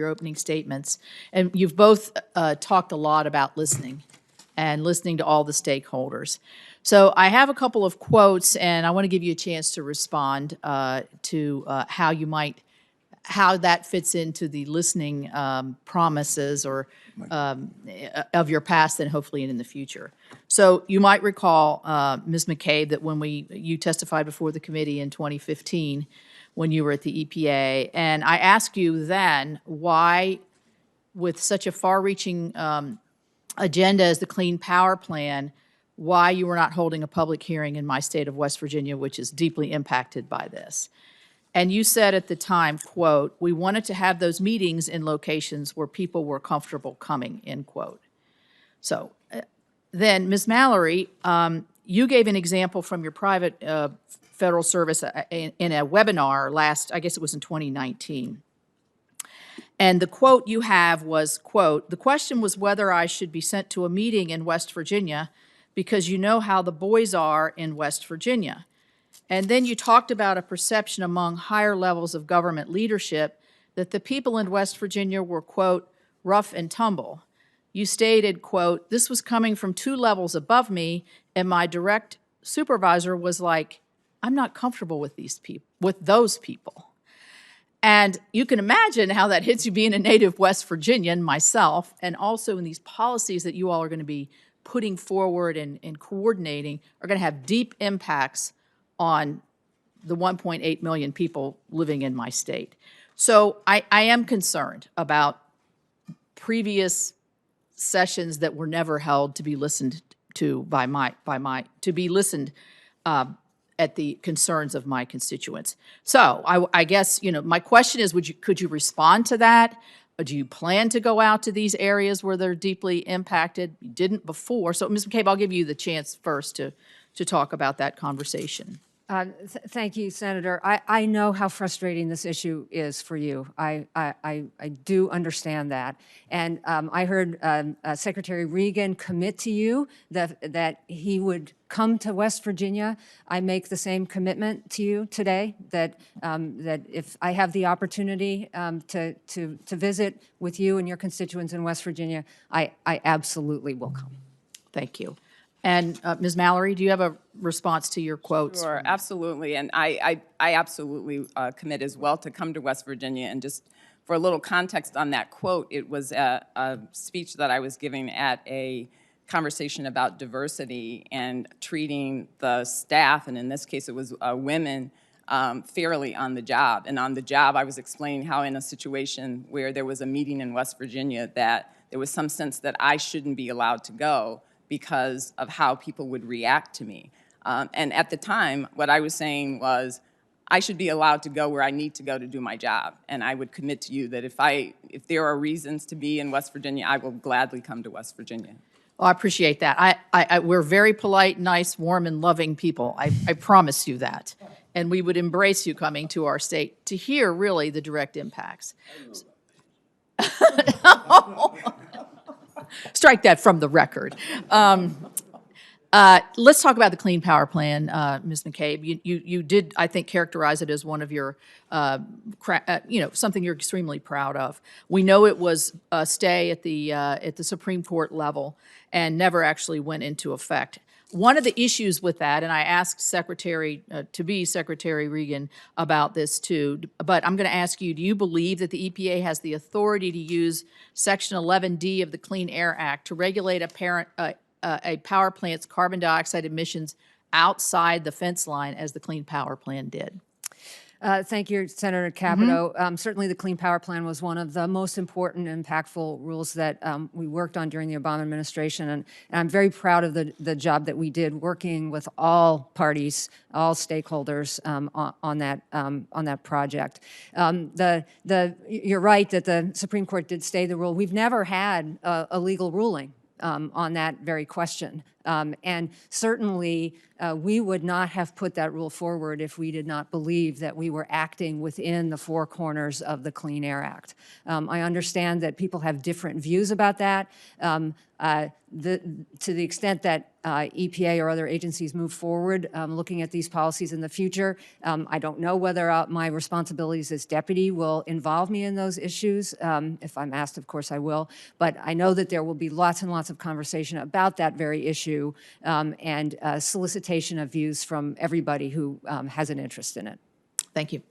your opening statements. And you've both talked a lot about listening and listening to all the stakeholders. So I have a couple of quotes, and I want to give you a chance to respond to how that fits into the listening promises or of your past and hopefully in the future. So you might recall, Ms. McCabe, that when you testified before the committee in 2015 when you were at the EPA, and I asked you then why, with such a far-reaching agenda as the Clean Power Plan, why you were not holding a public hearing in my state of West Virginia, which is deeply impacted by this. And you said at the time, quote, "We wanted to have those meetings in locations where people were comfortable coming," end quote. So then, Ms. Mallory, you gave an example from your private federal service in a webinar I guess it was in 2019. And the quote you have was, quote, "The question was whether I should be sent to a meeting in West Virginia because you know how the boys are in West Virginia." And then you talked about a perception among higher levels of government leadership that the people in West Virginia were, quote, "rough and tumble." You stated, quote, "This was coming from 2 levels above me, and my direct supervisor was like, I'm not comfortable with those people." And you can imagine how that hits you being a native West Virginian myself, and also in these policies that you all are going to be putting forward and coordinating are going to have deep impacts on the 1.8 million people living in my state. So I am concerned about previous sessions that were never held to be listened to to be listened at the concerns of my constituents. So I guess, my question is, could you respond to that? Do you plan to go out to these areas where they're deeply impacted? You didn't before. So Ms. McCabe, I'll give you the chance first to talk about that conversation. Thank you, Senator. I know how frustrating this issue is for you. I do understand that. And I heard Secretary Regan commit to you that he would come to West Virginia. I make the same commitment to you today, that if I have the opportunity to visit with you and your constituents in West Virginia, I absolutely will come. Thank you. And Ms. Mallory, do you have a response to your quotes? Sure, absolutely. And I absolutely commit as well to come to West Virginia. And just for a little context on that quote, it was a speech that I was giving at a conversation about diversity and treating the staff, and in this case it was women, fairly on the job. And on the job, I was explaining how in a situation where there was a meeting in West Virginia that there was some sense that I shouldn't be allowed to go because of how people would react to me. And at the time, what I was saying was, I should be allowed to go where I need to go to do my job. And I would commit to you that if there are reasons to be in West Virginia, I will gladly come to West Virginia. Well, I appreciate that. We're very polite, nice, warm, and loving people. I promise you that. And we would embrace you coming to our state to hear, really, the direct impacts. Strike that from the record. Let's talk about the Clean Power Plan, Ms. McCabe. You did, I think, characterize it as one of your, something you're extremely proud of. We know it was a stay at the Supreme Court level and never actually went into effect. One of the issues with that, and I asked Secretary Regan about this too, but I'm going to ask you, do you believe that the EPA has the authority to use Section 11D of the Clean Air Act to regulate a power plant's carbon dioxide emissions outside the fence line as the Clean Power Plan did? Thank you, Senator Capito. Certainly the Clean Power Plan was one of the most important and impactful rules that we worked on during the Obama administration, and I'm very proud of the job that we did working with all parties, all stakeholders on that project. You're right that the Supreme Court did stay the rule. We've never had a legal ruling on that very question. And certainly, we would not have put that rule forward if we did not believe that we were acting within the four corners of the Clean Air Act. I understand that people have different views about that. To the extent that EPA or other agencies move forward looking at these policies in the future, I don't know whether my responsibilities as deputy will involve me in those issues. If I'm asked, of course I will. But I know that there will be lots and lots of conversation about that very issue and solicitation of views from everybody who has an interest in it. Thank you.